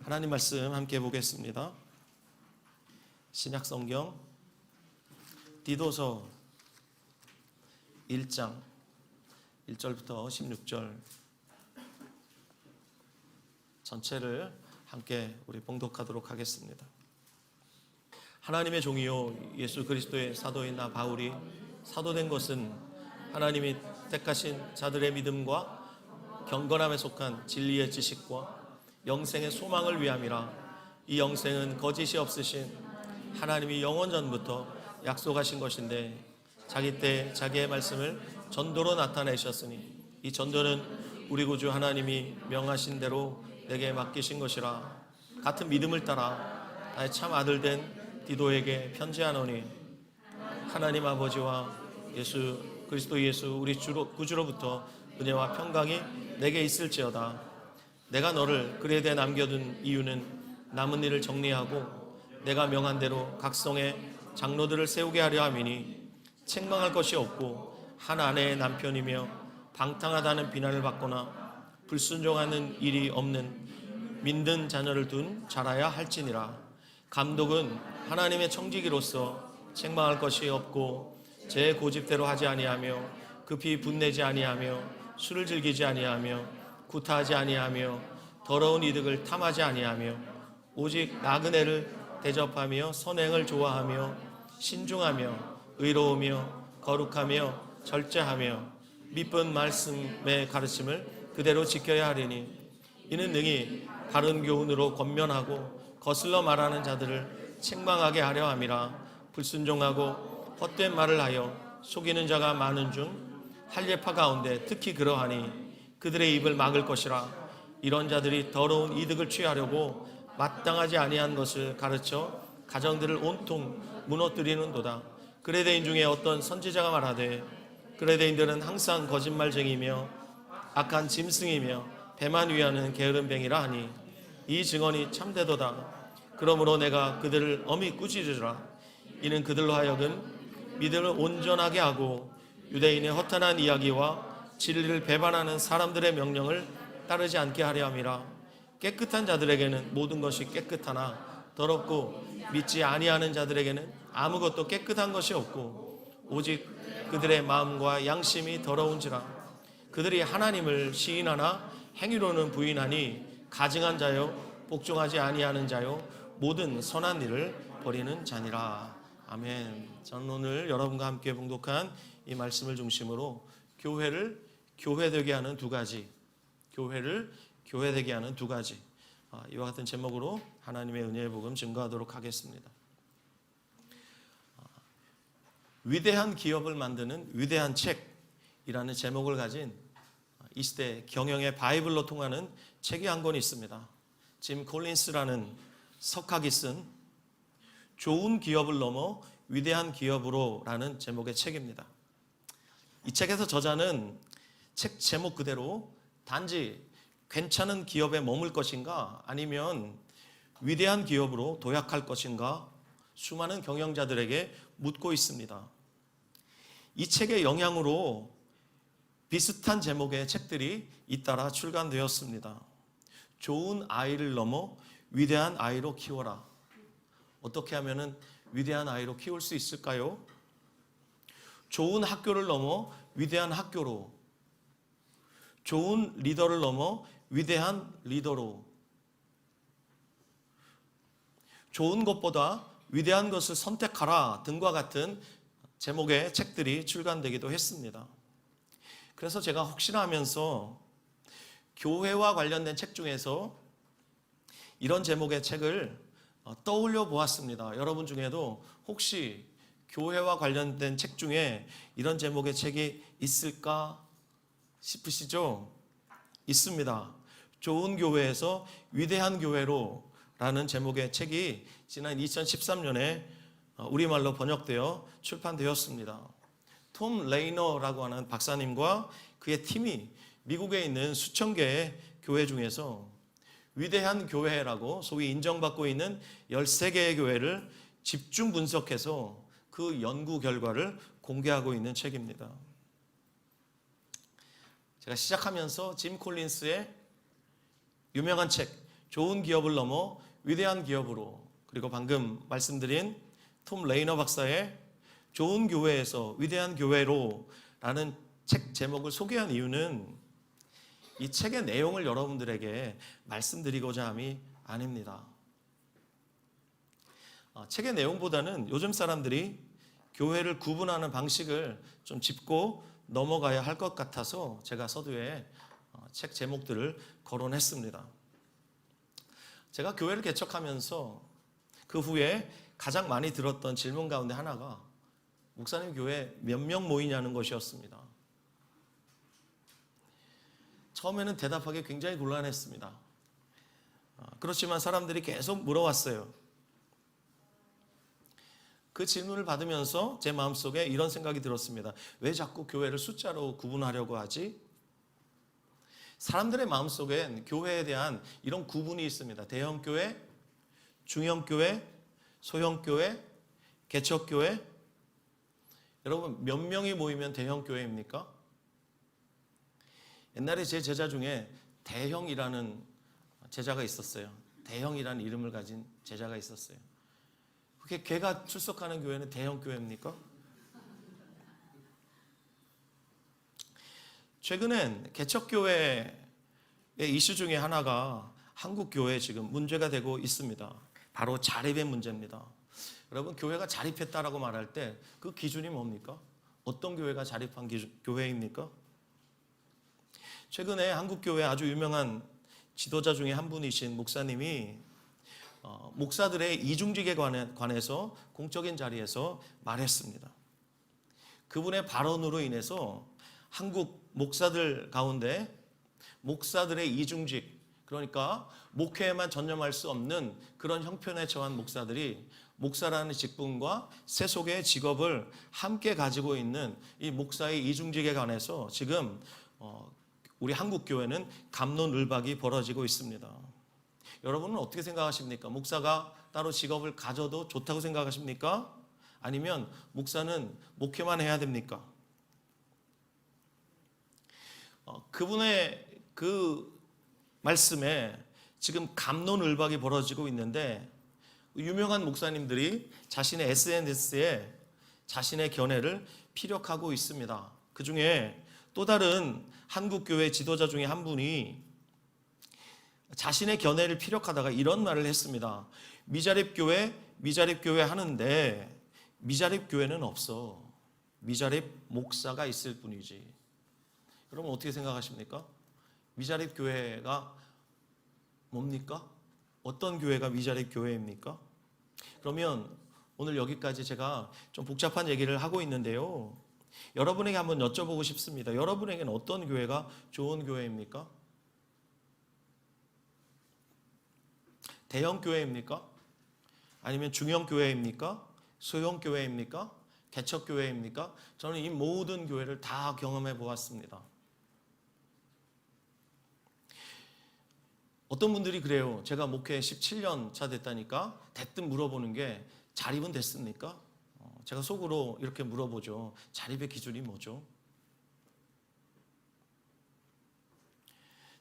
하나님 말씀 함께 보겠습니다. 신약 성경 디도서 1장 1절부터 16절 전체를 함께 우리 봉독하도록 하겠습니다. 하나님의 종이요 예수 그리스도의 사도인 나 바울이 사도된 것은 하나님이 택하신 자들의 믿음과 경건함에 속한 진리의 지식과 영생의 소망을 위함이라. 이 영생은 거짓이 없으신 하나님이 영원 전부터 약속하신 것인데 자기 때 자기의 말씀을 전도로 나타내셨으니 이 전도는 우리 구주 하나님이 명하신 대로 내게 맡기신 것이라. 같은 믿음을 따라 나의 참 아들 된 디도에게 편지하노니 하나님 아버지와 예수 그리스도 예수 우리 구주로부터 은혜와 평강이 내게 있을지어다. 내가 너를 그레데 남겨둔 이유는 남은 일을 정리하고 내가 명한 대로 각 성에 장로들을 세우게 하려 함이니 책망할 것이 없고 한 아내의 남편이며 방탕하다는 비난을 받거나 불순종하는 일이 없는 믿는 자녀를 둔 자라야 할지니라. 감독은 하나님의 청지기로서 책망할 것이 없고 제 고집대로 하지 아니하며 급히 분내지 아니하며 술을 즐기지 아니하며 구타하지 아니하며 더러운 이득을 탐하지 아니하며 오직 나그네를 대접하며 선행을 좋아하며 신중하며 의로우며 거룩하며 절제하며 미쁜 말씀의 가르침을 그대로 지켜야 하리니 이는 능히 바른 교훈으로 권면하고 거슬러 말하는 자들을 책망하게 하려 함이라. 불순종하고 헛된 말을 하여 속이는 자가 많은 중 할례파 가운데 특히 그러하니 그들의 입을 막을 것이라. 이런 자들이 더러운 이득을 취하려고 마땅하지 아니한 것을 가르쳐 가정들을 온통 무너뜨리는도다. 그레데인 중에 어떤 선지자가 말하되 그레데인들은 항상 거짓말쟁이며 악한 짐승이며 배만 위하는 게으름뱅이라 하니 이 증언이 참되도다. 그러므로 내가 그들을 엄히 꾸짖으라. 이는 그들로 하여금 믿음을 온전하게 하고 유대인의 허탄한 이야기와 진리를 배반하는 사람들의 명령을 따르지 않게 하려 함이라. 깨끗한 자들에게는 모든 것이 깨끗하나 더럽고 믿지 아니하는 자들에게는 아무것도 깨끗한 것이 없고 오직 그들의 마음과 양심이 더러운지라. 그들이 하나님을 시인하나 행위로는 부인하니 가증한 자요 복종하지 아니하는 자요 모든 선한 일을 버리는 자니라. 아멘. 저는 오늘 여러분과 함께 봉독한 이 말씀을 중심으로 교회를 교회되게 하는 두 가지, 교회를 교회되게 하는 두 가지, 이와 같은 제목으로 하나님의 은혜의 복음 증거하도록 하겠습니다. 위대한 기업을 만드는 위대한 책이라는 제목을 가진 이 시대 경영의 바이블로 통하는 책이 한 권 있습니다. 짐 콜린스라는 석학이 쓴 좋은 기업을 넘어 위대한 기업으로 라는 제목의 책입니다. 이 책에서 저자는 책 제목 그대로 단지 괜찮은 기업에 머물 것인가 아니면 위대한 기업으로 도약할 것인가 수많은 경영자들에게 묻고 있습니다. 이 책의 영향으로 비슷한 제목의 책들이 잇따라 출간되었습니다. 좋은 아이를 넘어 위대한 아이로 키워라. 어떻게 하면 위대한 아이로 키울 수 있을까요? 좋은 학교를 넘어 위대한 학교로, 좋은 리더를 넘어 위대한 리더로, 좋은 것보다 위대한 것을 선택하라 등과 같은 제목의 책들이 출간되기도 했습니다. 그래서 제가 혹시나 하면서 교회와 관련된 책 중에서 이런 제목의 책을 떠올려 보았습니다. 여러분 중에도 혹시 교회와 관련된 책 중에 이런 제목의 책이 있을까 싶으시죠? 있습니다. 좋은 교회에서 위대한 교회로 라는 제목의 책이 지난 2013년에 우리말로 번역되어 출판되었습니다. 톰 레이너라고 하는 박사님과 그의 팀이 미국에 있는 수천 개의 교회 중에서 위대한 교회라고 소위 인정받고 있는 13개의 교회를 집중 분석해서 그 연구 결과를 공개하고 있는 책입니다. 제가 시작하면서 짐 콜린스의 유명한 책 좋은 기업을 넘어 위대한 기업으로, 그리고 방금 말씀드린 톰 레이너 박사의 좋은 교회에서 위대한 교회로 라는 책 제목을 소개한 이유는 이 책의 내용을 여러분들에게 말씀드리고자 함이 아닙니다. 책의 내용보다는 요즘 사람들이 교회를 구분하는 방식을 좀 짚고 넘어가야 할 것 같아서 제가 서두에 책 제목들을 거론했습니다. 제가 교회를 개척하면서 그 후에 가장 많이 들었던 질문 가운데 하나가 목사님 교회 몇 명 모이냐는 것이었습니다. 처음에는 대답하기 굉장히 곤란했습니다. 그렇지만 사람들이 계속 물어왔어요. 그 질문을 받으면서 제 마음속에 이런 생각이 들었습니다. 왜 자꾸 교회를 숫자로 구분하려고 하지? 사람들의 마음속엔 교회에 대한 이런 구분이 있습니다. 대형교회, 중형교회, 소형교회, 개척교회. 여러분, 몇 명이 모이면 대형교회입니까? 옛날에 제 제자 중에 대형이라는 제자가 있었어요. 대형이라는 이름을 가진 제자가 있었어요. 그게 걔가 출석하는 교회는 대형교회입니까? 최근엔 개척교회의 이슈 중에 하나가 한국교회에 지금 문제가 되고 있습니다. 바로 자립의 문제입니다. 여러분, 교회가 자립했다라고 말할 때 그 기준이 뭡니까? 어떤 교회가 자립한 교회입니까? 최근에 한국교회 아주 유명한 지도자 중에 한 분이신 목사님이 목사들의 이중직에 관해서 공적인 자리에서 말했습니다. 그분의 발언으로 인해서 한국 목사들 가운데 목사들의 이중직, 그러니까 목회에만 전념할 수 없는 그런 형편에 처한 목사들이 목사라는 직분과 세속의 직업을 함께 가지고 있는 이 목사의 이중직에 관해서 지금 우리 한국교회는 갑론을박이 벌어지고 있습니다. 여러분은 어떻게 생각하십니까? 목사가 따로 직업을 가져도 좋다고 생각하십니까? 아니면 목사는 목회만 해야 됩니까? 그분의 그 말씀에 지금 갑론을박이 벌어지고 있는데 유명한 목사님들이 자신의 SNS에 자신의 견해를 피력하고 있습니다. 그 중에 또 다른 한국교회 지도자 중에 한 분이 자신의 견해를 피력하다가 이런 말을 했습니다. 미자립교회 하는데 미자립교회는 없어. 미자립 목사가 있을 뿐이지. 여러분 어떻게 생각하십니까? 미자립교회가 뭡니까? 어떤 교회가 미자립교회입니까? 그러면 오늘 여기까지 제가 좀 복잡한 얘기를 하고 있는데요. 여러분에게 한번 여쭤보고 싶습니다. 여러분에게는 어떤 교회가 좋은 교회입니까? 대형 교회입니까? 아니면 중형 교회입니까? 소형 교회입니까? 개척 교회입니까? 저는 이 모든 교회를 다 경험해 보았습니다. 어떤 분들이 그래요. 제가 목회 17년 차 됐다니까 대뜸 물어보는 게 자립은 됐습니까? 제가 속으로 이렇게 물어보죠. 자립의 기준이 뭐죠?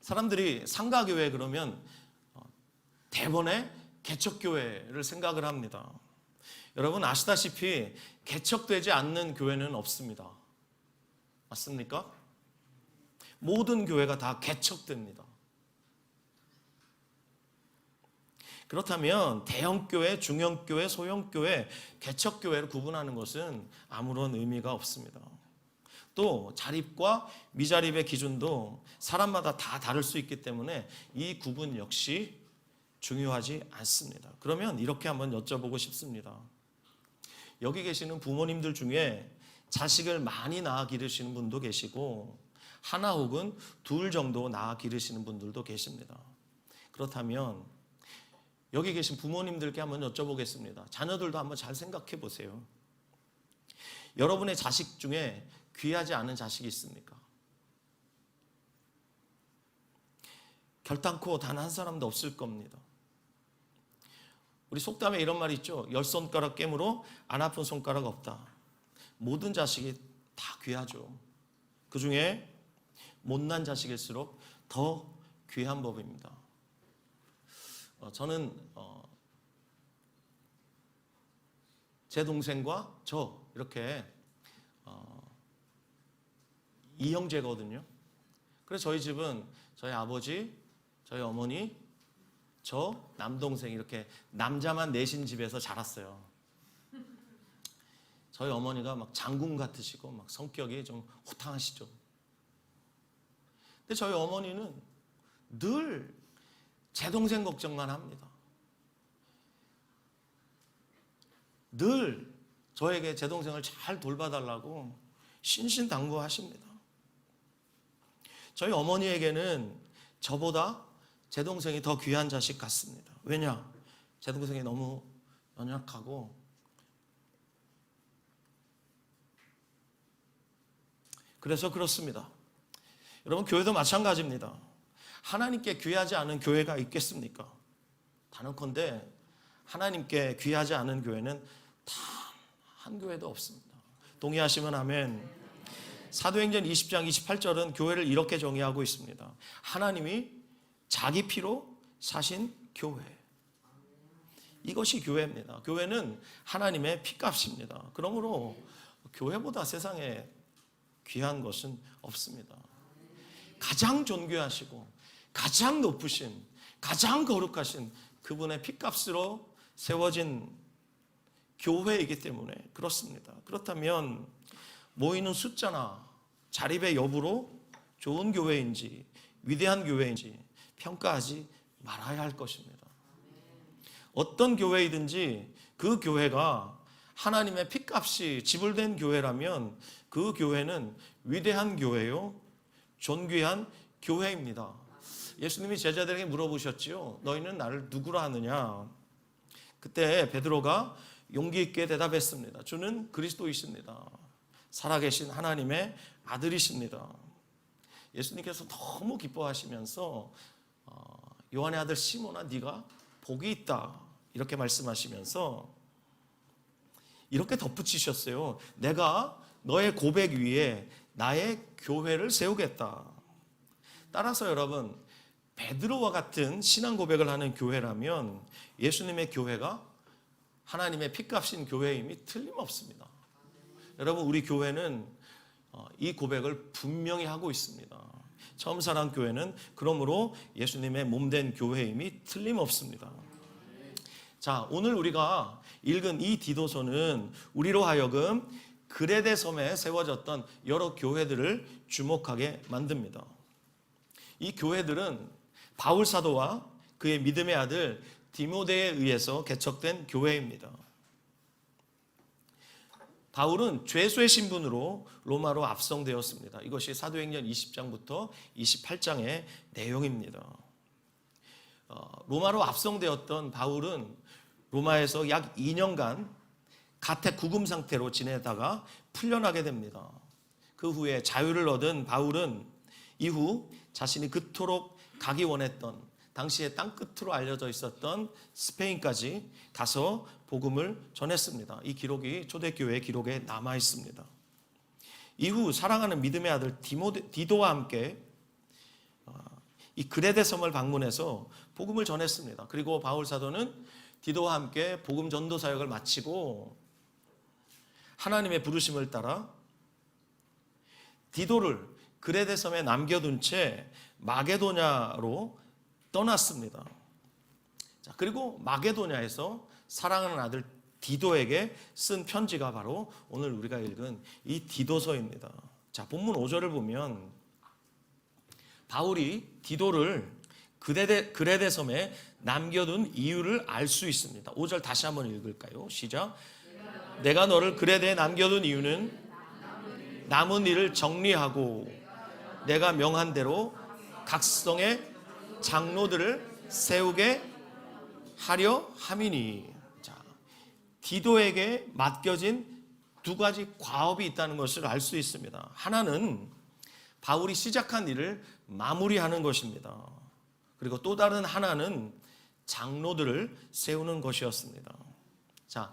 사람들이 상가교회 그러면 대번에 개척교회를 생각을 합니다. 여러분 아시다시피 개척되지 않는 교회는 없습니다. 맞습니까? 모든 교회가 다 개척됩니다. 그렇다면 대형교회, 중형교회, 소형교회, 개척교회를 구분하는 것은 아무런 의미가 없습니다. 또 자립과 미자립의 기준도 사람마다 다 다를 수 있기 때문에 이 구분 역시 중요하지 않습니다. 그러면 이렇게 한번 여쭤보고 싶습니다. 여기 계시는 부모님들 중에 자식을 많이 낳아 기르시는 분도 계시고 하나 혹은 둘 정도 낳아 기르시는 분들도 계십니다. 그렇다면 여기 계신 부모님들께 한번 여쭤보겠습니다. 자녀들도 한번 잘 생각해 보세요. 여러분의 자식 중에 귀하지 않은 자식이 있습니까? 결단코 단 한 사람도 없을 겁니다. 우리 속담에 이런 말이 있죠. 10손가락 깨물어 안 아픈 손가락 없다. 모든 자식이 다 귀하죠. 그 중에 못난 자식일수록 더 귀한 법입니다. 저는 제 동생과 저 이렇게 이형제거든요. 그래서 저희 집은 저희 아버지, 저희 어머니, 저 남동생 이렇게 남자만 넷인 집에서 자랐어요. 저희 어머니가 막 장군 같으시고 막 성격이 좀 호탕하시죠. 근데 저희 어머니는 늘 제 동생 걱정만 합니다. 늘 저에게 제 동생을 잘 돌봐달라고 신신당부하십니다. 저희 어머니에게는 저보다 제 동생이 더 귀한 자식 같습니다. 왜냐? 제 동생이 너무 연약하고 그래서 그렇습니다. 여러분, 교회도 마찬가지입니다. 하나님께 귀하지 않은 교회가 있겠습니까? 단언컨대 하나님께 귀하지 않은 교회는 단 한 교회도 없습니다. 동의하시면 아멘. 사도행전 20장 28절은 교회를 이렇게 정의하고 있습니다. 하나님이 자기 피로 사신 교회. 이것이 교회입니다. 교회는 하나님의 피값입니다. 그러므로 교회보다 세상에 귀한 것은 없습니다. 가장 존귀하시고 가장 높으신, 가장 거룩하신 그분의 피값으로 세워진 교회이기 때문에 그렇습니다. 그렇다면 모이는 숫자나 자립의 여부로 좋은 교회인지 위대한 교회인지 평가하지 말아야 할 것입니다. 어떤 교회이든지 그 교회가 하나님의 피값이 지불된 교회라면 그 교회는 위대한 교회요, 존귀한 교회입니다. 예수님이 제자들에게 물어보셨지요. 너희는 나를 누구라 하느냐? 그때 베드로가 용기 있게 대답했습니다. 주는 그리스도이십니다. 살아계신 하나님의 아들이십니다. 예수님께서 너무 기뻐하시면서 요한의 아들 시몬아, 네가 복이 있다 이렇게 말씀하시면서 이렇게 덧붙이셨어요. 내가 너의 고백 위에 나의 교회를 세우겠다. 따라서 여러분, 베드로와 같은 신앙 고백을 하는 교회라면 예수님의 교회가 하나님의 피값인 교회임이 틀림없습니다. 여러분, 우리 교회는 이 고백을 분명히 하고 있습니다. 처음 사랑 교회는 그러므로 예수님의 몸된 교회임이 틀림없습니다. 자, 오늘 우리가 읽은 이 디도서는 우리로 하여금 그레데 섬에 세워졌던 여러 교회들을 주목하게 만듭니다. 이 교회들은 바울 사도와 그의 믿음의 아들 디모데에 의해서 개척된 교회입니다. 바울은 죄수의 신분으로 로마로 압송되었습니다. 이것이 사도행전 20장부터 28장의 내용입니다. 로마로 압송되었던 바울은 로마에서 약 2년간 가택 구금 상태로 지내다가 풀려나게 됩니다. 그 후에 자유를 얻은 바울은 이후 자신이 그토록 가기 원했던 당시에 땅끝으로 알려져 있었던 스페인까지 가서 복음을 전했습니다. 이 기록이 초대교회 기록에 남아 있습니다. 이후 사랑하는 믿음의 아들 디도와 함께 이 그레데 섬을 방문해서 복음을 전했습니다. 그리고 바울 사도는 디도와 함께 복음 전도 사역을 마치고 하나님의 부르심을 따라 디도를 그레데 섬에 남겨둔 채 마게도냐로 떠났습니다. 자, 그리고 마게도냐에서 사랑하는 아들 디도에게 쓴 편지가 바로 오늘 우리가 읽은 이 디도서입니다. 자, 본문 5절을 보면 바울이 디도를 그레데 섬에 남겨둔 이유를 알 수 있습니다. 5절 다시 한번 읽을까요? 시작. 내가 너를 그레데에 남겨둔 이유는 남은 일을 정리하고 내가 명한 대로 각성의 장로들을 세우게 하려 함이니. 자, 디도에게 맡겨진 두 가지 과업이 있다는 것을 알 수 있습니다. 하나는 바울이 시작한 일을 마무리하는 것입니다. 그리고 또 다른 하나는 장로들을 세우는 것이었습니다. 자,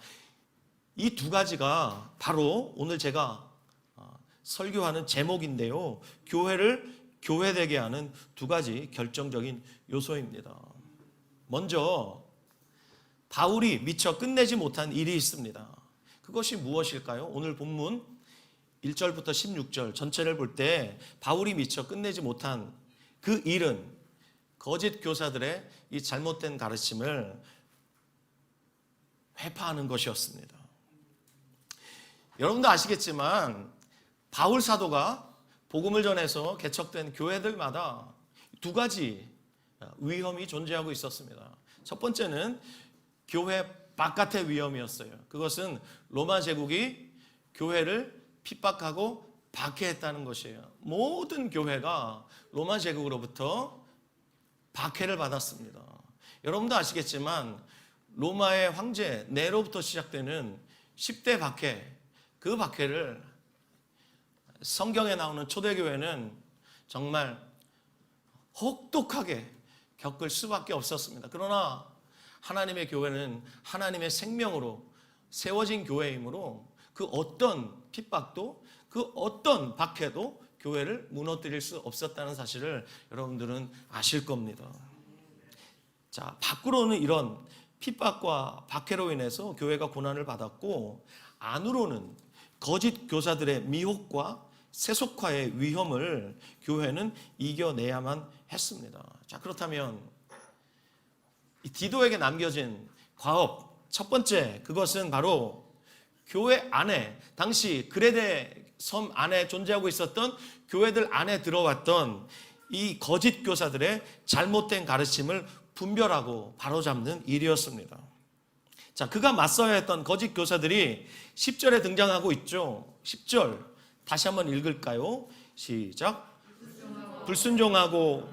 이 두 가지가 바로 오늘 제가 설교하는 제목인데요. 교회를 교회되게 하는 두 가지 결정적인 요소입니다. 먼저 바울이 미처 끝내지 못한 일이 있습니다. 그것이 무엇일까요? 오늘 본문 1절부터 16절 전체를 볼 때 바울이 미처 끝내지 못한 그 일은 거짓 교사들의 이 잘못된 가르침을 회파하는 것이었습니다. 여러분도 아시겠지만 바울 사도가 복음을 전해서 개척된 교회들마다 두 가지 위험이 존재하고 있었습니다. 첫 번째는 교회 바깥의 위험이었어요. 그것은 로마 제국이 교회를 핍박하고 박해했다는 것이에요. 모든 교회가 로마 제국으로부터 박해를 받았습니다. 여러분도 아시겠지만 로마의 황제 네로부터 시작되는 10대 박해, 그 박해를 성경에 나오는 초대교회는 정말 혹독하게 겪을 수밖에 없었습니다. 그러나 하나님의 교회는 하나님의 생명으로 세워진 교회이므로 그 어떤 핍박도 그 어떤 박해도 교회를 무너뜨릴 수 없었다는 사실을 여러분들은 아실 겁니다. 자, 밖으로는 이런 핍박과 박해로 인해서 교회가 고난을 받았고 안으로는 거짓 교사들의 미혹과 세속화의 위험을 교회는 이겨내야만 했습니다. 자, 그렇다면 이 디도에게 남겨진 과업 첫 번째, 그것은 바로 교회 안에, 당시 그레데 섬 안에 존재하고 있었던 교회들 안에 들어왔던 이 거짓 교사들의 잘못된 가르침을 분별하고 바로잡는 일이었습니다. 자, 그가 맞서야 했던 거짓 교사들이 10절에 등장하고 있죠. 10절 다시 한번 읽을까요? 시작. 불순종하고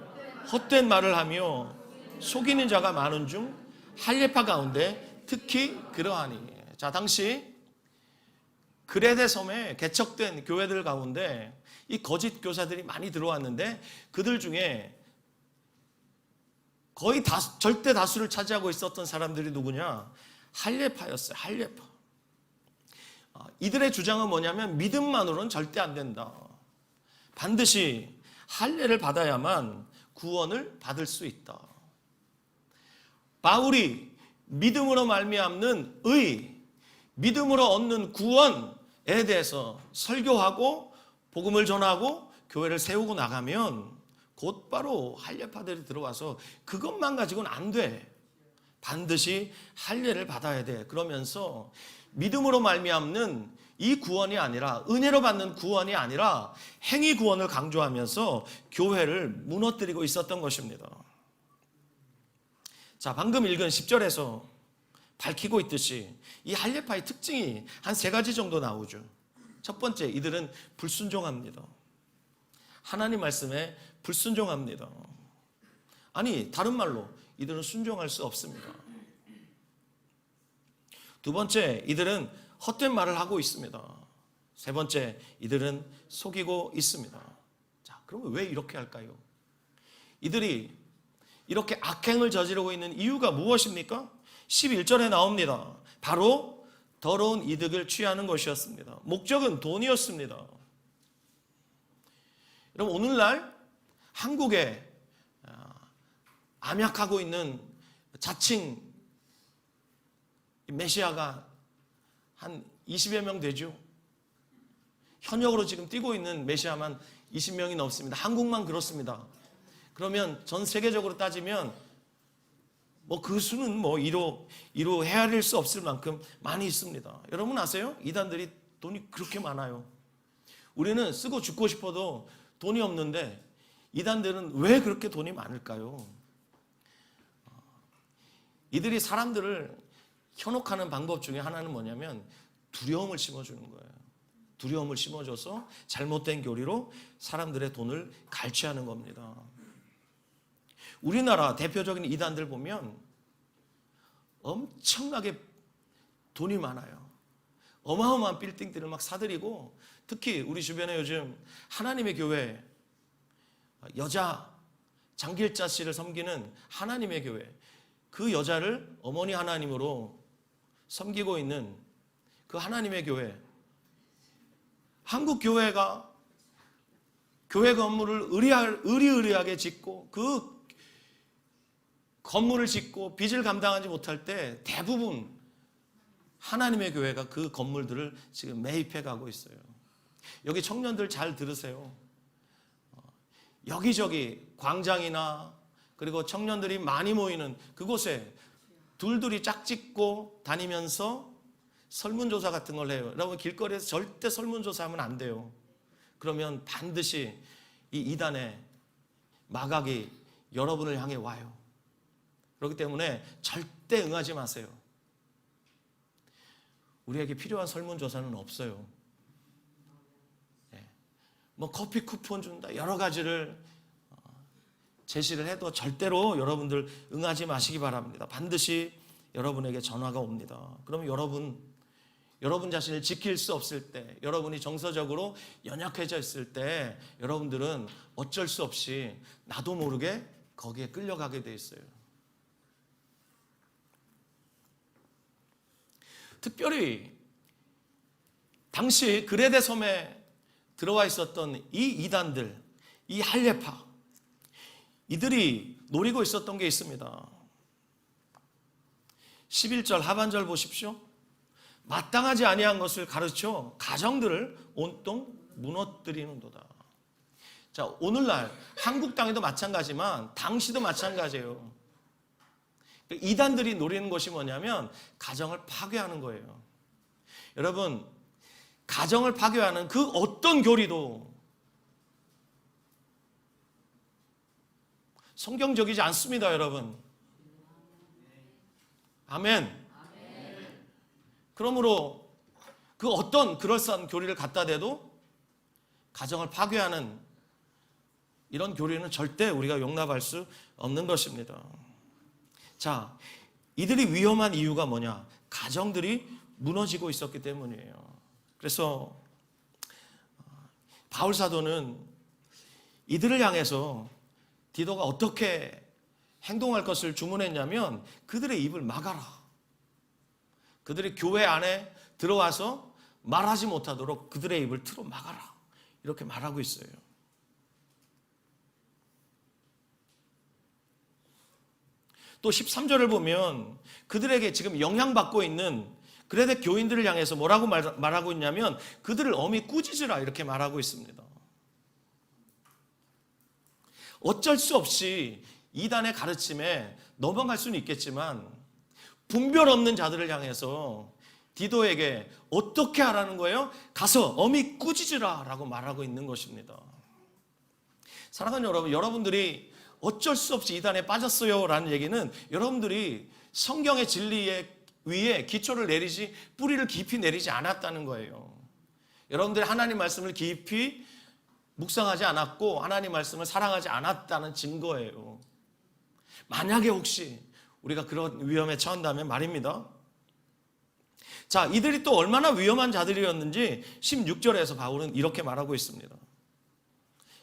헛된 말을 하며 속이는 자가 많은 중 할례파 가운데 특히 그러하니. 자, 당시 그레데 섬에 개척된 교회들 가운데 이 거짓 교사들이 많이 들어왔는데 그들 중에 거의 절대 다수를 차지하고 있었던 사람들이 누구냐? 할례파였어요. 할례파. 이들의 주장은 뭐냐면 믿음만으로는 절대 안 된다. 반드시 할례를 받아야만 구원을 받을 수 있다. 바울이 믿음으로 말미암는 의, 믿음으로 얻는 구원에 대해서 설교하고 복음을 전하고 교회를 세우고 나가면 곧바로 할례파들이 들어와서 그것만 가지고는 안 돼. 반드시 할례를 받아야 돼. 그러면서 믿음으로 말미암는 이 구원이 아니라, 은혜로 받는 구원이 아니라 행위 구원을 강조하면서 교회를 무너뜨리고 있었던 것입니다. 자, 방금 읽은 10절에서 밝히고 있듯이 이 할례파의 특징이 한 3가지 정도 나오죠. 첫 번째, 이들은 불순종합니다. 하나님 말씀에 불순종합니다. 아니, 다른 말로 이들은 순종할 수 없습니다. 두 번째, 이들은 헛된 말을 하고 있습니다. 세 번째, 이들은 속이고 있습니다. 자, 그러면 왜 이렇게 할까요? 이들이 이렇게 악행을 저지르고 있는 이유가 무엇입니까? 11절에 나옵니다. 바로 더러운 이득을 취하는 것이었습니다. 목적은 돈이었습니다. 여러분, 오늘날 한국에 암약하고 있는 자칭 메시아가 한 20여 명 되죠. 현역으로 지금 뛰고 있는 메시아만 20명이 넘습니다. 한국만 그렇습니다. 그러면 전 세계적으로 따지면 그 수는 이로 헤아릴 수 없을 만큼 많이 있습니다. 여러분 아세요? 이단들이 돈이 그렇게 많아요. 우리는 쓰고 죽고 싶어도 돈이 없는데 이단들은 왜 그렇게 돈이 많을까요? 이들이 사람들을 현혹하는 방법 중에 하나는 뭐냐면 두려움을 심어주는 거예요. 두려움을 심어줘서 잘못된 교리로 사람들의 돈을 갈취하는 겁니다. 우리나라 대표적인 이단들 보면 엄청나게 돈이 많아요. 어마어마한 빌딩들을 막 사들이고, 특히 우리 주변에 요즘 하나님의 교회 여자 장길자 씨를 섬기는 하나님의 교회, 그 여자를 어머니 하나님으로 섬기고 있는 그 하나님의 교회, 한국 교회가 교회 건물을 의리의리하게 짓고 그 건물을 짓고 빚을 감당하지 못할 때 대부분 하나님의 교회가 그 건물들을 지금 매입해 가고 있어요. 여기 청년들 잘 들으세요. 여기저기 광장이나 그리고 청년들이 많이 모이는 그곳에 둘둘이 짝짓고 다니면서 설문조사 같은 걸 해요. 여러분 길거리에서 절대 설문조사하면 안 돼요. 그러면 반드시 이 이단의 마각이 여러분을 향해 와요. 그렇기 때문에 절대 응하지 마세요. 우리에게 필요한 설문조사는 없어요. 뭐 커피 쿠폰 준다 여러 가지를 제시를 해도 절대로 여러분들 응하지 마시기 바랍니다. 반드시 여러분에게 전화가 옵니다. 그러면 여러분 자신을 지킬 수 없을 때, 여러분이 정서적으로 연약해져 있을 때 여러분들은 어쩔 수 없이 나도 모르게 거기에 끌려가게 돼 있어요. 특별히 당시 그레데 섬에 들어와 있었던 이 이단들, 이 할례파, 이들이 노리고 있었던 게 있습니다. 11절 하반절 보십시오. 마땅하지 아니한 것을 가르쳐 가정들을 온통 무너뜨리는도다. 자, 오늘날 한국 땅에도 마찬가지지만 당시도 마찬가지예요. 이단들이 노리는 것이 뭐냐면 가정을 파괴하는 거예요. 여러분, 가정을 파괴하는 그 어떤 교리도 성경적이지 않습니다, 여러분. 아멘. 그러므로 그 어떤 그럴싸한 교리를 갖다 대도 가정을 파괴하는 이런 교리는 절대 우리가 용납할 수 없는 것입니다. 자, 이들이 위험한 이유가 뭐냐? 가정들이 무너지고 있었기 때문이에요. 그래서 바울 사도는 이들을 향해서 디도가 어떻게 행동할 것을 주문했냐면 그들의 입을 막아라. 그들이 교회 안에 들어와서 말하지 못하도록 그들의 입을 틀어 막아라. 이렇게 말하고 있어요. 또 13절을 보면 그들에게 지금 영향받고 있는 그레데 교인들을 향해서 뭐라고 말하고 있냐면 그들을 엄히 꾸짖으라 이렇게 말하고 있습니다. 어쩔 수 없이 이단의 가르침에 넘어갈 수는 있겠지만 분별 없는 자들을 향해서 디도에게 어떻게 하라는 거예요? 가서 엄히 꾸짖으라 라고 말하고 있는 것입니다. 사랑하는 여러분, 여러분들이 어쩔 수 없이 이단에 빠졌어요 라는 얘기는 여러분들이 성경의 진리에 위에 기초를 내리지 뿌리를 깊이 내리지 않았다는 거예요. 여러분들이 하나님 말씀을 깊이 묵상하지 않았고 하나님 말씀을 사랑하지 않았다는 증거예요. 만약에 혹시 우리가 그런 위험에 처한다면 말입니다. 자, 이들이 또 얼마나 위험한 자들이었는지 16절에서 바울은 이렇게 말하고 있습니다.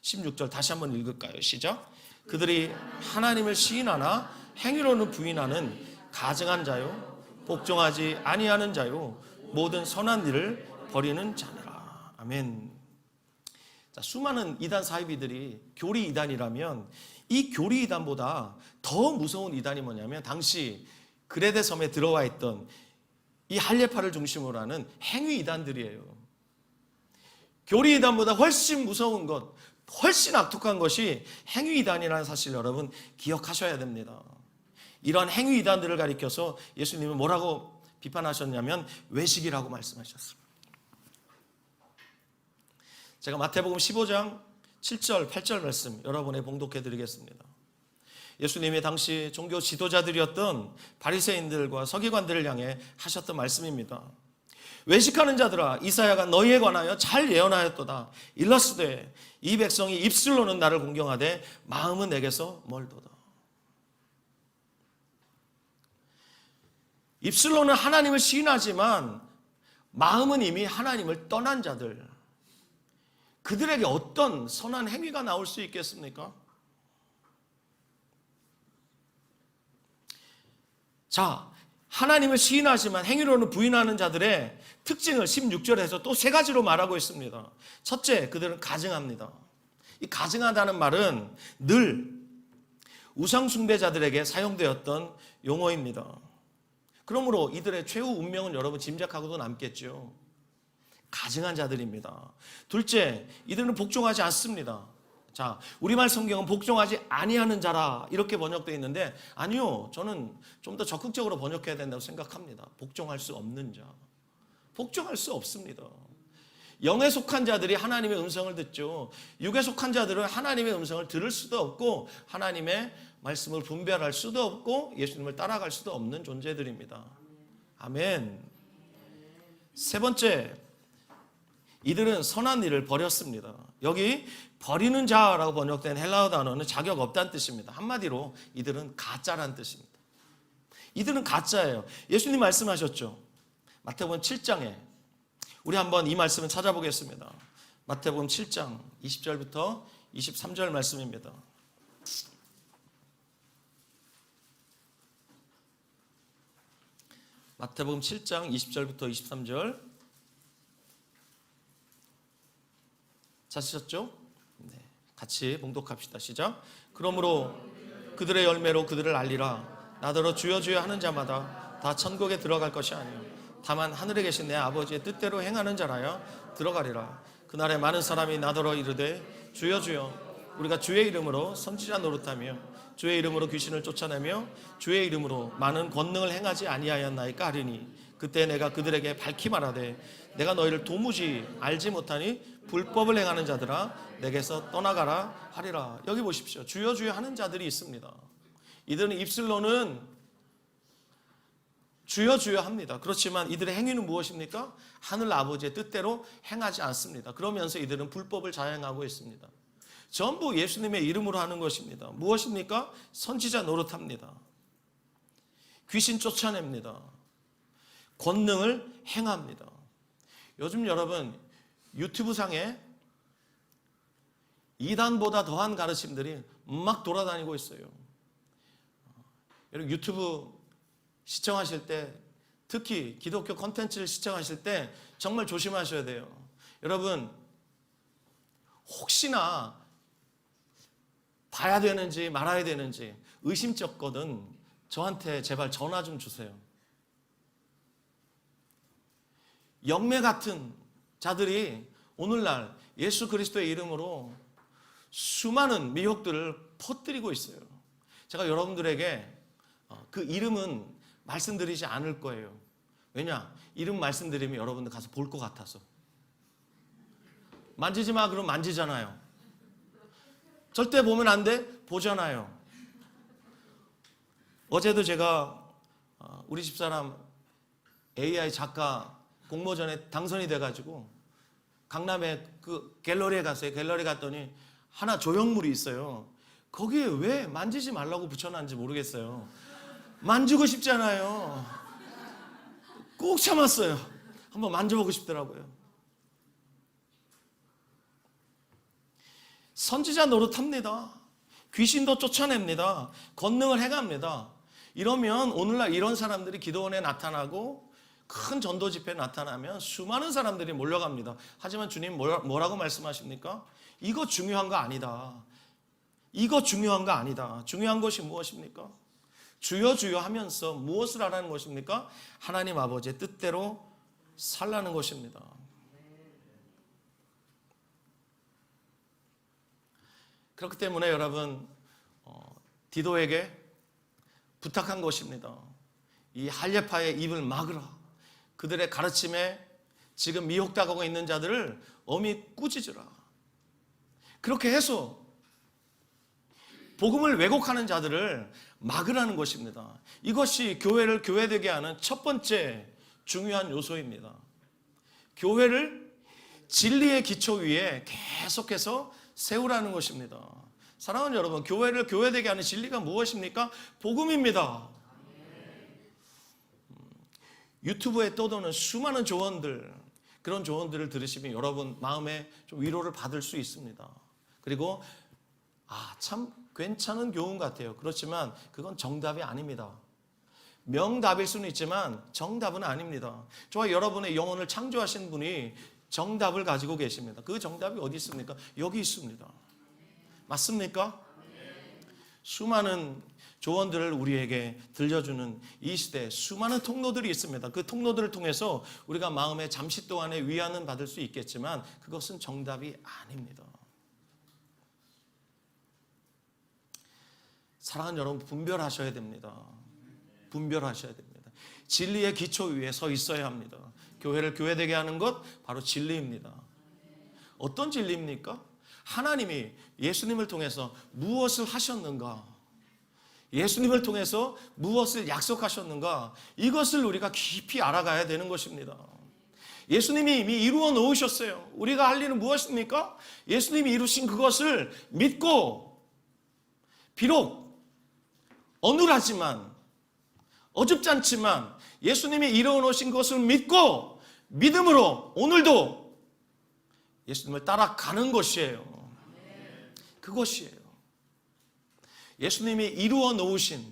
16절 다시 한번 읽을까요? 시작. 그들이 하나님을 시인하나 행위로는 부인하는 가증한 자요 복종하지 아니하는 자요 모든 선한 일을 버리는 자니라. 아멘. 자, 수많은 이단 사이비들이 교리 이단이라면 이 교리 이단보다 더 무서운 이단이 뭐냐면 당시 그레데 섬에 들어와 있던 이 할례파를 중심으로 하는 행위 이단들이에요. 교리 이단보다 훨씬 무서운 것, 훨씬 악독한 것이 행위 이단이라는 사실 여러분 기억하셔야 됩니다. 이런 행위 이단들을 가리켜서 예수님은 뭐라고 비판하셨냐면 외식이라고 말씀하셨습니다. 제가 마태복음 15장 7절, 8절 말씀 여러분에 봉독해 드리겠습니다. 예수님이 당시 종교 지도자들이었던 바리새인들과 서기관들을 향해 하셨던 말씀입니다. 외식하는 자들아, 이사야가 너희에 관하여 잘 예언하였도다. 일러스되 이 백성이 입술로는 나를 공경하되 마음은 내게서 멀도다. 입술로는 하나님을 시인하지만 마음은 이미 하나님을 떠난 자들, 그들에게 어떤 선한 행위가 나올 수 있겠습니까? 자, 하나님을 시인하지만 행위로는 부인하는 자들의 특징을 16절에서 또 세 가지로 말하고 있습니다. 첫째, 그들은 가증합니다. 이 가증하다는 말은 늘 우상 숭배자들에게 사용되었던 용어입니다. 그러므로 이들의 최후 운명은 여러분 짐작하고도 남겠죠. 가증한 자들입니다. 둘째, 이들은 복종하지 않습니다. 자, 우리말 성경은 복종하지 아니하는 자라 이렇게 번역되어 있는데, 아니요, 저는 좀 더 적극적으로 번역해야 된다고 생각합니다. 복종할 수 없는 자. 복종할 수 없습니다. 영에 속한 자들이 하나님의 음성을 듣죠. 육에 속한 자들은 하나님의 음성을 들을 수도 없고 하나님의 말씀을 분별할 수도 없고 예수님을 따라갈 수도 없는 존재들입니다. 아멘. 세 번째, 이들은 선한 일을 버렸습니다. 여기 버리는 자라고 번역된 헬라어 단어는 자격 없다는 뜻입니다. 한마디로 이들은 가짜라는 뜻입니다. 이들은 가짜예요. 예수님 말씀하셨죠. 마태복음 7장에 우리 한번 이 말씀을 찾아보겠습니다. 마태복음 7장 20절부터 23절 말씀입니다. 마태복음 7장 20절부터 23절 찾으셨죠? 네, 같이 봉독합시다. 시작. 그러므로 그들의 열매로 그들을 알리라. 나더러 주여 주여 하는 자마다 다 천국에 들어갈 것이 아니요 다만 하늘에 계신 내 아버지의 뜻대로 행하는 자라야 들어가리라. 그날에 많은 사람이 나더러 이르되 주여 주여 우리가 주의 이름으로 선지자 노릇하며 주의 이름으로 귀신을 쫓아내며 주의 이름으로 많은 권능을 행하지 아니하였나이까 하리니 그때 내가 그들에게 밝히 말하되 내가 너희를 도무지 알지 못하니 불법을 행하는 자들아 내게서 떠나가라 하리라. 여기 보십시오. 주여 주여 하는 자들이 있습니다. 이들은 입술로는 주여 주여 합니다. 그렇지만 이들의 행위는 무엇입니까? 하늘 아버지의 뜻대로 행하지 않습니다. 그러면서 이들은 불법을 자행하고 있습니다. 전부 예수님의 이름으로 하는 것입니다. 무엇입니까? 선지자 노릇합니다. 귀신 쫓아냅니다. 권능을 행합니다. 요즘 여러분 유튜브 상에 이단보다 더한 가르침들이 막 돌아다니고 있어요. 여러분 유튜브 시청하실 때, 특히 기독교 콘텐츠를 시청하실 때 정말 조심하셔야 돼요. 여러분 혹시나 봐야 되는지 말아야 되는지 의심쩍거든 저한테 제발 전화 좀 주세요. 영매 같은 자들이 오늘날 예수 그리스도의 이름으로 수많은 미혹들을 퍼뜨리고 있어요. 제가 여러분들에게 그 이름은 말씀드리지 않을 거예요. 왜냐? 이름 말씀드리면 여러분들 가서 볼 것 같아서. 만지지 마 그러면 만지잖아요. 절대 보면 안 돼? 보잖아요. 어제도 제가 우리 집사람 AI 작가 공모전에 당선이 돼가지고 강남에 그 갤러리에 갔어요. 갤러리 갔더니 하나 조형물이 있어요. 거기에 왜 만지지 말라고 붙여놨는지 모르겠어요. 만지고 싶잖아요. 꼭 참았어요. 한번 만져보고 싶더라고요. 선지자 노릇합니다. 귀신도 쫓아냅니다. 권능을 행합니다. 이러면 오늘날 이런 사람들이 기도원에 나타나고 큰 전도 집회에 나타나면 수많은 사람들이 몰려갑니다. 하지만 주님 뭐라고 말씀하십니까? 이거 중요한 거 아니다. 이거 중요한 거 아니다. 중요한 것이 무엇입니까? 주여 주여 하면서 무엇을 하라는 것입니까? 하나님 아버지의 뜻대로 살라는 것입니다. 그렇기 때문에 여러분 디도에게 부탁한 것입니다. 이 할례파의 입을 막으라. 그들의 가르침에 지금 미혹당하고 있는 자들을 엄히 꾸짖으라. 그렇게 해서 복음을 왜곡하는 자들을 막으라는 것입니다. 이것이 교회를 교회되게 하는 첫 번째 중요한 요소입니다. 교회를 진리의 기초 위에 계속해서 세우라는 것입니다. 사랑하는 여러분, 교회를 교회되게 하는 진리가 무엇입니까? 복음입니다. 유튜브에 떠도는 수많은 조언들, 그런 조언들을 들으시면 여러분 마음에 좀 위로를 받을 수 있습니다. 그리고 참 괜찮은 교훈 같아요. 그렇지만 그건 정답이 아닙니다. 명답일 수는 있지만 정답은 아닙니다. 저와 여러분의 영혼을 창조하신 분이 정답을 가지고 계십니다. 그 정답이 어디 있습니까? 여기 있습니다. 맞습니까? 수많은 조언들을 우리에게 들려주는 이 시대에 수많은 통로들이 있습니다. 그 통로들을 통해서 우리가 마음에 잠시 동안의 위안은 받을 수 있겠지만 그것은 정답이 아닙니다. 사랑하는 여러분, 분별하셔야 됩니다. 분별하셔야 됩니다. 진리의 기초 위에 서 있어야 합니다. 교회를 교회되게 하는 것 바로 진리입니다. 어떤 진리입니까? 하나님이 예수님을 통해서 무엇을 하셨는가? 예수님을 통해서 무엇을 약속하셨는가? 이것을 우리가 깊이 알아가야 되는 것입니다. 예수님이 이미 이루어 놓으셨어요. 우리가 할 일은 무엇입니까? 예수님이 이루신 그것을 믿고, 비록 어눌하지만, 어줍지 않지만 예수님이 이루어 놓으신 것을 믿고 믿음으로 오늘도 예수님을 따라가는 것이에요. 그것이에요. 예수님이 이루어 놓으신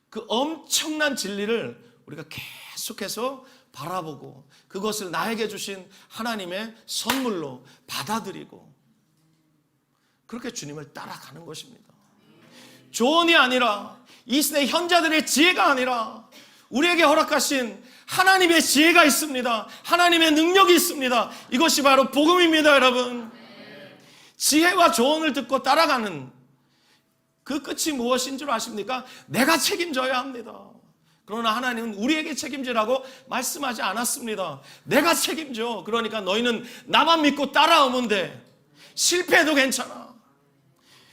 그 엄청난 진리를 우리가 계속해서 바라보고 그것을 나에게 주신 하나님의 선물로 받아들이고 그렇게 주님을 따라가는 것입니다. 조언이 아니라 이 시대 현자들의 지혜가 아니라 우리에게 허락하신 하나님의 지혜가 있습니다. 하나님의 능력이 있습니다. 이것이 바로 복음입니다, 여러분. 지혜와 조언을 듣고 따라가는 그 끝이 무엇인 줄 아십니까? 내가 책임져야 합니다. 그러나 하나님은 우리에게 책임지라고 말씀하지 않았습니다. 내가 책임져. 그러니까 너희는 나만 믿고 따라오면 돼. 실패해도 괜찮아.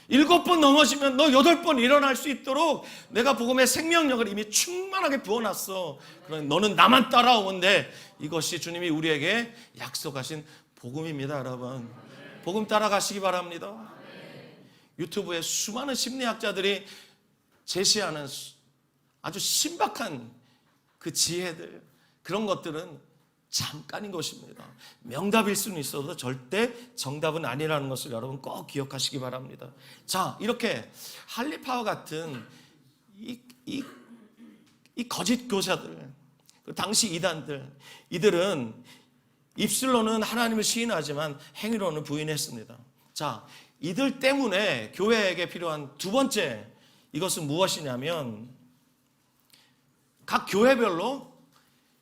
7번 넘어지면 너 8번 일어날 수 있도록 내가 복음의 생명력을 이미 충만하게 부어놨어. 그러니 너는 나만 따라오면 돼. 이것이 주님이 우리에게 약속하신 복음입니다, 여러분. 복음 따라가시기 바랍니다. 유튜브에 수많은 심리학자들이 제시하는 아주 신박한 그 지혜들, 그런 것들은 잠깐인 것입니다. 명답일 수는 있어도 절대 정답은 아니라는 것을 여러분 꼭 기억하시기 바랍니다. 자, 이렇게 할리파와 같은 이 거짓 교사들, 당시 이단들, 이들은 입술로는 하나님을 시인하지만 행위로는 부인했습니다. 자, 이들 때문에 교회에게 필요한 두 번째, 이것은 무엇이냐면 각 교회별로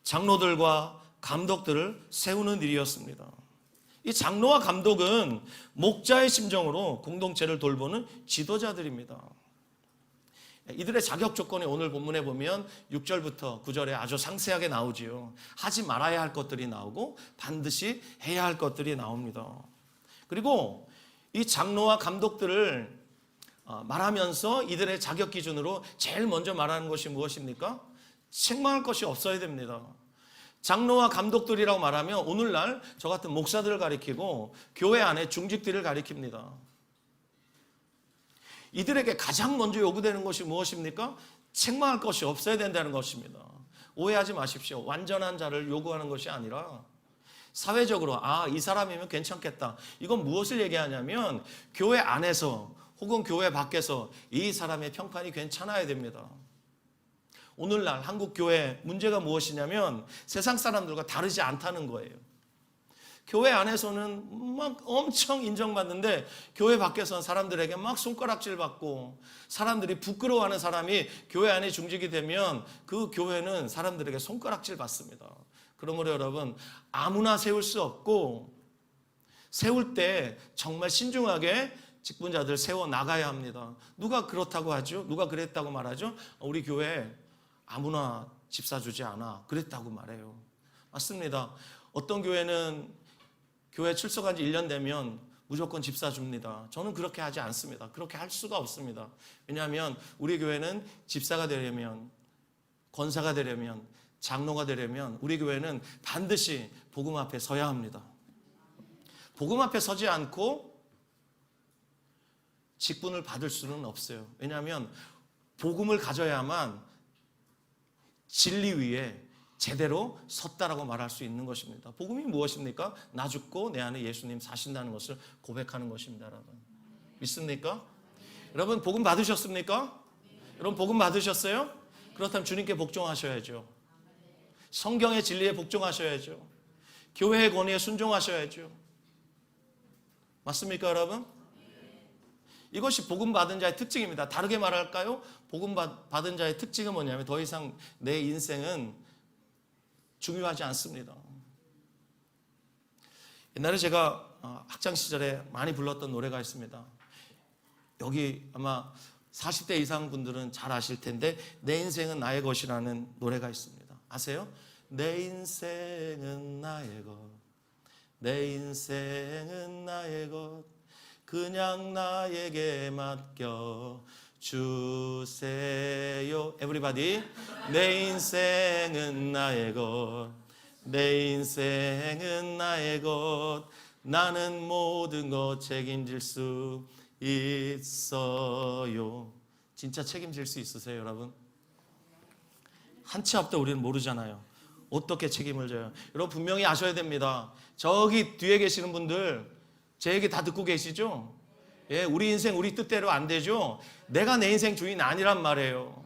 장로들과 감독들을 세우는 일이었습니다. 이 장로와 감독은 목자의 심정으로 공동체를 돌보는 지도자들입니다. 이들의 자격 조건이 오늘 본문에 보면 6절부터 9절에 아주 상세하게 나오지요. 하지 말아야 할 것들이 나오고 반드시 해야 할 것들이 나옵니다. 그리고 이 장로와 감독들을 말하면서 이들의 자격 기준으로 제일 먼저 말하는 것이 무엇입니까? 책망할 것이 없어야 됩니다. 장로와 감독들이라고 말하면 오늘날 저 같은 목사들을 가리키고 교회 안에 중직들을 가리킵니다. 이들에게 가장 먼저 요구되는 것이 무엇입니까? 책망할 것이 없어야 된다는 것입니다. 오해하지 마십시오. 완전한 자를 요구하는 것이 아니라 사회적으로 이 사람이면 괜찮겠다. 이건 무엇을 얘기하냐면 교회 안에서 혹은 교회 밖에서 이 사람의 평판이 괜찮아야 됩니다. 오늘날 한국 교회 문제가 무엇이냐면 세상 사람들과 다르지 않다는 거예요. 교회 안에서는 막 엄청 인정받는데 교회 밖에서는 사람들에게 막 손가락질 받고 사람들이 부끄러워하는 사람이 교회 안에 중직이 되면 그 교회는 사람들에게 손가락질 받습니다. 그러므로 여러분, 아무나 세울 수 없고 세울 때 정말 신중하게 직분자들 세워 나가야 합니다. 누가 그렇다고 하죠? 누가 그랬다고 말하죠? 우리 교회 아무나 집사 주지 않아. 그랬다고 말해요. 맞습니다. 어떤 교회는 교회 출석한 지 1년 되면 무조건 집사 줍니다. 저는 그렇게 하지 않습니다. 그렇게 할 수가 없습니다. 왜냐하면 우리 교회는 집사가 되려면, 권사가 되려면, 장로가 되려면 우리 교회는 반드시 복음 앞에 서야 합니다. 복음 앞에 서지 않고 직분을 받을 수는 없어요. 왜냐하면 복음을 가져야만 진리 위에 제대로 섰다라고 말할 수 있는 것입니다. 복음이 무엇입니까? 나 죽고 내 안에 예수님 사신다는 것을 고백하는 것입니다. 여러분 믿습니까? 여러분 복음 받으셨습니까? 여러분 복음 받으셨어요? 그렇다면 주님께 복종하셔야죠. 성경의 진리에 복종하셔야죠. 교회의 권위에 순종하셔야죠. 맞습니까, 여러분? 이것이 복음 받은 자의 특징입니다. 다르게 말할까요? 복음 받은 자의 특징은 뭐냐면 더 이상 내 인생은 중요하지 않습니다. 옛날에 제가 학창 시절에 많이 불렀던 노래가 있습니다. 여기 아마 40대 이상 분들은 잘 아실 텐데 내 인생은 나의 것이라는 노래가 있습니다. 아세요? 내 인생은 나의 것, 내 인생은 나의 것, 그냥 나에게 맡겨 주세요. Everybody. 내 인생은 나의 것, 내 인생은 나의 것, 나는 모든 것 책임질 수 있어요. 진짜 책임질 수 있으세요, 여러분? 한치 앞도 우리는 모르잖아요. 어떻게 책임을 져요? 여러분 분명히 아셔야 됩니다. 저기 뒤에 계시는 분들 제 얘기 다 듣고 계시죠? 예, 우리 인생 우리 뜻대로 안 되죠? 내가 내 인생 주인 아니란 말이에요.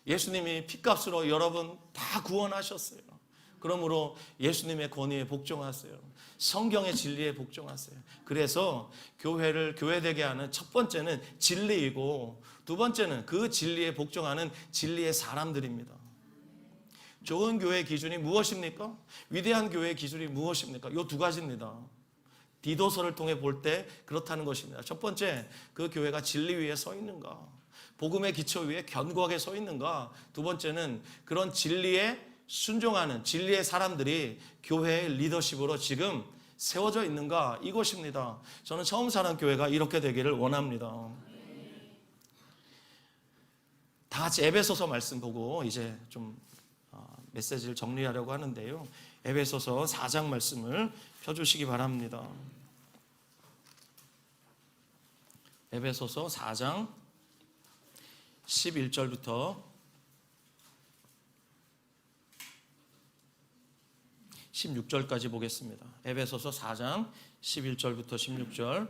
예수님이 피값으로 여러분 다 구원하셨어요. 그러므로 예수님의 권위에 복종하세요. 성경의 진리에 복종하세요. 그래서 교회를 교회되게 하는 첫 번째는 진리이고 두 번째는 그 진리에 복종하는 진리의 사람들입니다. 좋은 교회의 기준이 무엇입니까? 위대한 교회의 기준이 무엇입니까? 이 두 가지입니다. 디도서를 통해 볼 때 그렇다는 것입니다. 첫 번째, 그 교회가 진리 위에 서 있는가? 복음의 기초 위에 견고하게 서 있는가? 두 번째는 그런 진리에 순종하는 진리의 사람들이 교회의 리더십으로 지금 세워져 있는가? 이것입니다. 저는 처음 사는 교회가 이렇게 되기를 원합니다. 다 같이 에베소서 말씀 보고 이제 좀 메시지를 정리하려고 하는데요. 에베소서 4장 말씀을 펴주시기 바랍니다. 에베소서 4장 11절부터 16절까지 보겠습니다. 에베소서 4장 11절부터 16절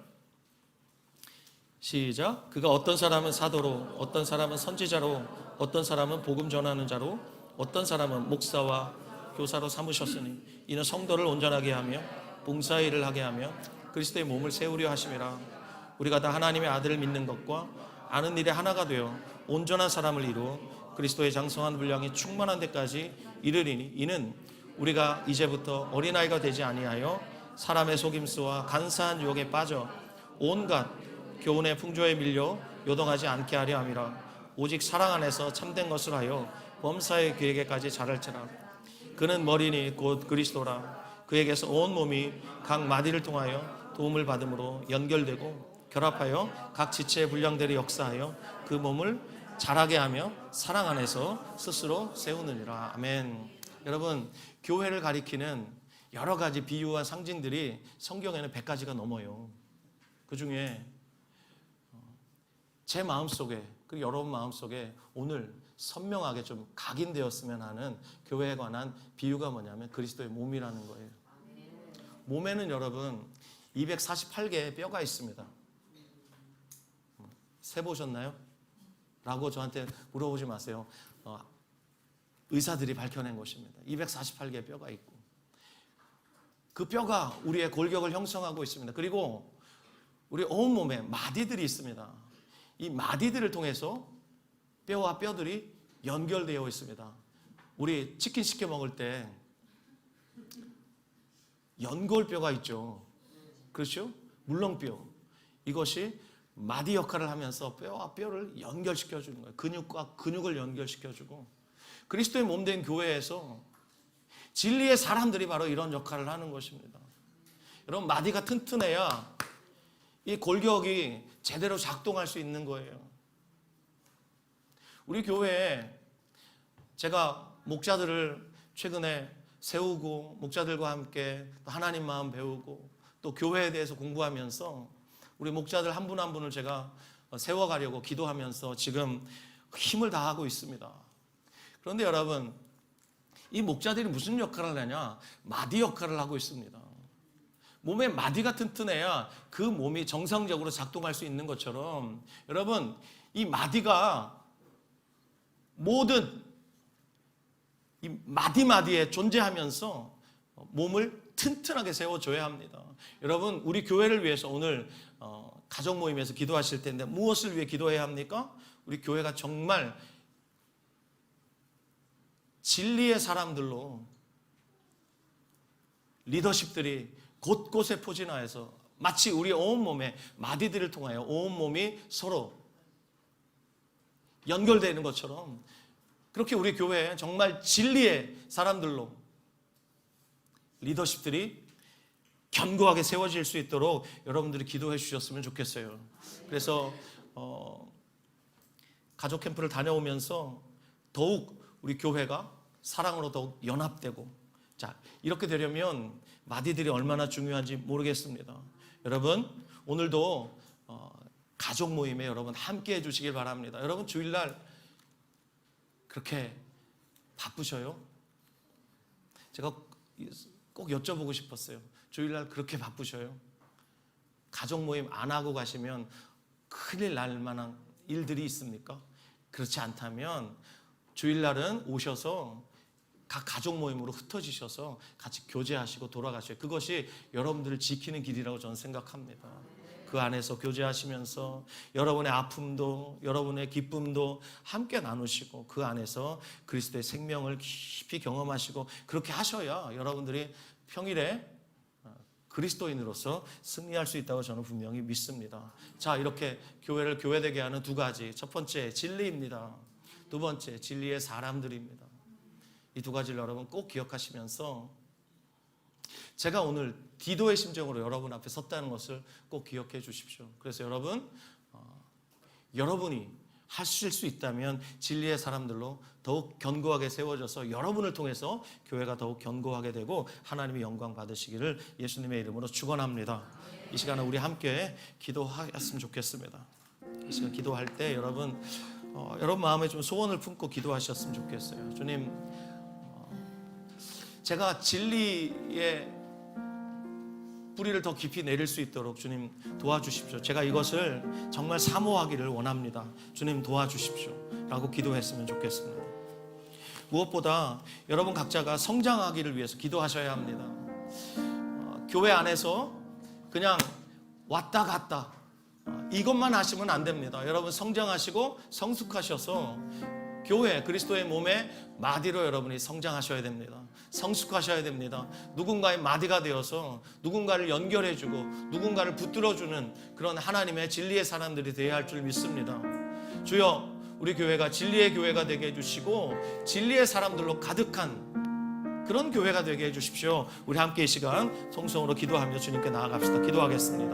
시작. 그가 어떤 사람은 사도로, 어떤 사람은 선지자로, 어떤 사람은 복음 전하는 자로, 어떤 사람은 목사와 교사로 삼으셨으니 이는 성도를 온전하게 하며 봉사의 일을 하게 하며 그리스도의 몸을 세우려 하심이라. 우리가 다 하나님의 아들을 믿는 것과 아는 일에 하나가 되어 온전한 사람을 이루어 그리스도의 장성한 분량이 충만한 데까지 이르리니 이는 우리가 이제부터 어린아이가 되지 아니하여 사람의 속임수와 간사한 유혹에 빠져 온갖 교훈의 풍조에 밀려 요동하지 않게 하려 함이라. 오직 사랑 안에서 참된 것을 하여 범사의 그에게까지 자랄지라. 그는 머리니 곧 그리스도라. 그에게서 온 몸이 각 마디를 통하여 도움을 받음으로 연결되고 결합하여 각 지체의 분량대로 역사하여 그 몸을 자라게 하며 사랑 안에서 스스로 세우느니라. 아멘. 여러분, 교회를 가리키는 여러 가지 비유와 상징들이 성경에는 100가지가 넘어요. 그 중에 제 마음속에 그리고 여러분 마음속에 오늘 선명하게 좀 각인되었으면 하는 교회에 관한 비유가 뭐냐면 그리스도의 몸이라는 거예요. 몸에는 여러분 248개의 뼈가 있습니다. 세보셨나요? 라고 저한테 물어보지 마세요. 의사들이 밝혀낸 것입니다. 248개의 뼈가 있고 그 뼈가 우리의 골격을 형성하고 있습니다. 그리고 우리 온몸에 마디들이 있습니다. 이 마디들을 통해서 뼈와 뼈들이 연결되어 있습니다. 우리 치킨 시켜 먹을 때 연골뼈가 있죠. 그렇죠? 물렁뼈. 이것이 마디 역할을 하면서 뼈와 뼈를 연결시켜 주는 거예요. 근육과 근육을 연결시켜 주고 그리스도의 몸된 교회에서 진리의 사람들이 바로 이런 역할을 하는 것입니다. 여러분 마디가 튼튼해야 이 골격이 제대로 작동할 수 있는 거예요. 우리 교회에 제가 목자들을 최근에 세우고 목자들과 함께 하나님 마음 배우고 또 교회에 대해서 공부하면서 우리 목자들 한 분 한 분을 제가 세워가려고 기도하면서 지금 힘을 다하고 있습니다. 그런데 여러분 이 목자들이 무슨 역할을 하냐? 마디 역할을 하고 있습니다. 몸에 마디가 튼튼해야 그 몸이 정상적으로 작동할 수 있는 것처럼 여러분 이 마디가 모든 이 마디마디에 존재하면서 몸을 튼튼하게 세워줘야 합니다. 여러분, 우리 교회를 위해서 오늘 가족 모임에서 기도하실 텐데 무엇을 위해 기도해야 합니까? 우리 교회가 정말 진리의 사람들로 리더십들이 곳곳에 포진하여서 마치 우리 온몸에 마디들을 통하여 온몸이 서로 연결되는 것처럼 그렇게 우리 교회에 정말 진리의 사람들로 리더십들이 견고하게 세워질 수 있도록 여러분들이 기도해 주셨으면 좋겠어요. 그래서 가족 캠프를 다녀오면서 더욱 우리 교회가 사랑으로 더욱 연합되고, 자, 이렇게 되려면 마디들이 얼마나 중요한지 모르겠습니다. 여러분, 오늘도 가족 모임에 여러분 함께 해주시길 바랍니다. 여러분, 주일날 그렇게 바쁘셔요? 제가 꼭 여쭤보고 싶었어요. 주일날 그렇게 바쁘셔요? 가족 모임 안 하고 가시면 큰일 날 만한 일들이 있습니까? 그렇지 않다면 주일날은 오셔서 각 가족 모임으로 흩어지셔서 같이 교제하시고 돌아가셔요. 그것이 여러분들을 지키는 길이라고 저는 생각합니다. 그 안에서 교제하시면서 여러분의 아픔도 여러분의 기쁨도 함께 나누시고 그 안에서 그리스도의 생명을 깊이 경험하시고, 그렇게 하셔야 여러분들이 평일에 그리스도인으로서 승리할 수 있다고 저는 분명히 믿습니다. 자, 이렇게 교회를 교회되게 하는 두 가지. 첫 번째, 진리입니다. 두 번째, 진리의 사람들입니다. 이 두 가지를 여러분 꼭 기억하시면서, 제가 오늘 디도의 심정으로 여러분 앞에 섰다는 것을 꼭 기억해 주십시오. 그래서 여러분이 하실 수 있다면 진리의 사람들로 더욱 견고하게 세워져서 여러분을 통해서 교회가 더욱 견고하게 되고 하나님의 영광 받으시기를 예수님의 이름으로 축원합니다. 이 시간에 우리 함께 기도하였으면 좋겠습니다. 이 시간 기도할 때 여러분 마음에 좀 소원을 품고 기도하셨으면 좋겠어요. 주님, 제가 진리의 뿌리를 더 깊이 내릴 수 있도록 주님 도와주십시오. 제가 이것을 정말 사모하기를 원합니다. 주님 도와주십시오 라고 기도했으면 좋겠습니다. 무엇보다 여러분 각자가 성장하기를 위해서 기도하셔야 합니다. 교회 안에서 그냥 왔다 갔다 이것만 하시면 안 됩니다. 여러분 성장하시고 성숙하셔서 교회 그리스도의 몸에 마디로 여러분이 성장하셔야 됩니다. 성숙하셔야 됩니다. 누군가의 마디가 되어서 누군가를 연결해주고 누군가를 붙들어주는 그런 하나님의 진리의 사람들이 되어야 할 줄 믿습니다. 주여, 우리 교회가 진리의 교회가 되게 해주시고 진리의 사람들로 가득한 그런 교회가 되게 해주십시오. 우리 함께 이 시간 통성으로 기도하며 주님께 나아갑시다. 기도하겠습니다.